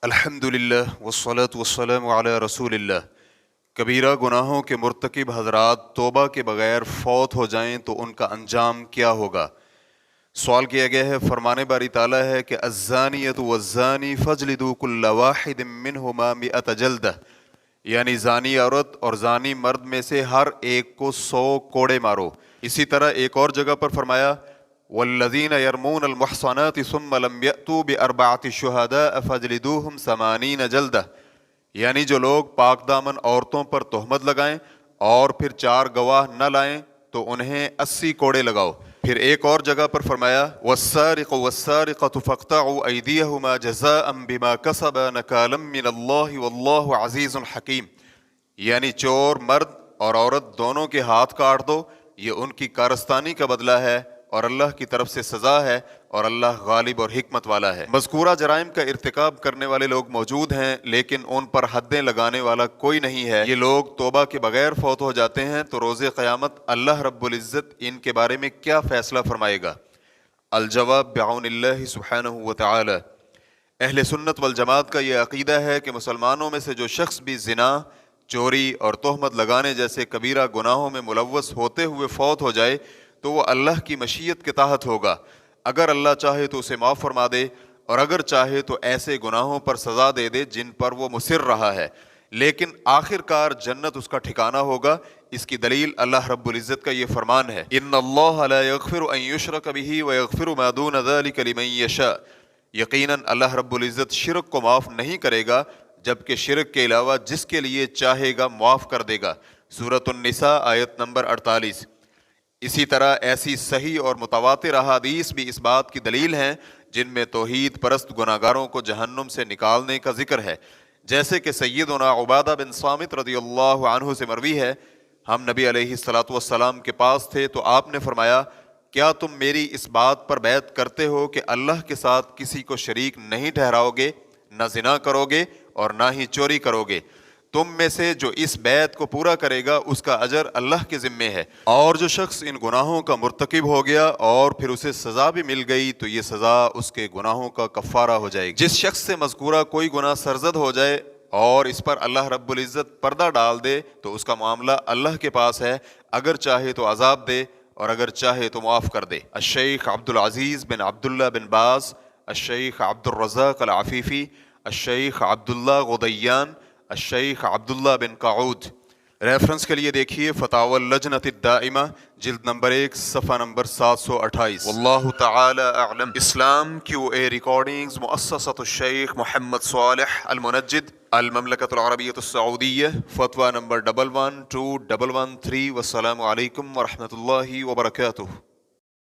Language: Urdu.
الحمدللہ والصلاة والسلام علی رسول اللہ۔ کبیرہ گناہوں کے مرتکب حضرات توبہ کے بغیر فوت ہو جائیں تو ان کا انجام کیا ہوگا؟ سوال کیا گیا ہے، فرمان باری تعالیٰ ہے کہ الزانیۃ والزانی فاجلدوا کل واحد منہما 100 جلدہ، یعنی زانی عورت اور زانی مرد میں سے ہر ایک کو 100 کوڑے مارو۔ اسی طرح ایک اور جگہ پر فرمایا والذین یرمون المحصنات ثم لم یأتوا بأربعة شہداء فاجلدوہم 80 جلدہ، یعنی جو لوگ پاک دامن عورتوں پر تہمت لگائیں اور پھر 4 گواہ نہ لائیں تو انہیں 80 کوڑے لگاؤ۔ پھر ایک اور جگہ پر فرمایا والسارق والسارقۃ فاقطعوا ایدیہما جزاء بما کسبا نکالا من اللہ واللہ عزیز حکیم، یعنی چور مرد اور عورت دونوں کے ہاتھ کاٹ دو، یہ ان کی کارستانی کا بدلہ ہے اور اللہ کی طرف سے سزا ہے اور اللہ غالب اور حکمت والا ہے۔ مذکورہ جرائم کا ارتکاب کرنے والے لوگ موجود ہیں لیکن ان پر حدیں لگانے والا کوئی نہیں ہے۔ یہ لوگ توبہ کے بغیر فوت ہو جاتے ہیں تو روز قیامت اللہ رب العزت ان کے بارے میں کیا فیصلہ فرمائے گا؟ الجواب بعون اللہ سبحانہ وتعالی۔ اہل سنت والجماعت کا یہ عقیدہ ہے کہ مسلمانوں میں سے جو شخص بھی زنا، چوری اور تہمت لگانے جیسے کبیرہ گناہوں میں ملوث ہوتے ہوئے فوت ہو جائے تو وہ اللہ کی مشیت کے تحت ہوگا۔ اگر اللہ چاہے تو اسے معاف فرما دے اور اگر چاہے تو ایسے گناہوں پر سزا دے دے جن پر وہ مصر رہا ہے، لیکن آخر کار جنت اس کا ٹھکانہ ہوگا۔ اس کی دلیل اللہ رب العزت کا یہ فرمان ہے ان اللہ لا یغفر ان یشرک بہ ویغفر ما دون ذلک لمن یشاء، یقیناً اللہ رب العزت شرک کو معاف نہیں کرے گا جبکہ شرک کے علاوہ جس کے لیے چاہے گا معاف کر دے گا۔ سورۃ النساء آیت نمبر 48۔ اسی طرح ایسی صحیح اور متواتر احادیث بھی اس بات کی دلیل ہیں جن میں توحید پرست گناہگاروں کو جہنم سے نکالنے کا ذکر ہے، جیسے کہ سیدنا عبادہ بن صامت رضی اللہ عنہ سے مروی ہے، ہم نبی علیہ الصلوۃ والسلام کے پاس تھے تو آپ نے فرمایا کیا تم میری اس بات پر بیعت کرتے ہو کہ اللہ کے ساتھ کسی کو شریک نہیں ٹھہراؤ گے، نہ زنا کرو گے اور نہ ہی چوری کرو گے؟ تم میں سے جو اس بیعت کو پورا کرے گا اس کا اجر اللہ کے ذمے ہے، اور جو شخص ان گناہوں کا مرتکب ہو گیا اور پھر اسے سزا بھی مل گئی تو یہ سزا اس کے گناہوں کا کفارہ ہو جائے گی۔ جس شخص سے مذکورہ کوئی گناہ سرزد ہو جائے اور اس پر اللہ رب العزت پردہ ڈال دے تو اس کا معاملہ اللہ کے پاس ہے، اگر چاہے تو عذاب دے اور اگر چاہے تو معاف کر دے۔ الشیخ عبدالعزیز بن عبداللہ بن باز، الشیخ عبدالرزاق العفیفی، الشیخ عبداللہ غدیان، الشیخ عبداللہ بن قعود۔ ریفرنس کے لیے دیکھیے فتاوی اللجنۃ الدائمہ جلد نمبر 1 صفحہ نمبر 728۔ واللہ تعالی اعلم۔ اسلام QA ریکارڈنگز مؤسسۃ الشیخ محمد صالح المنجد، المملکۃ العربیۃ السعودیہ، فتویٰ نمبر 112113۔ والسلام علیکم ورحمۃ اللہ وبرکاتہ۔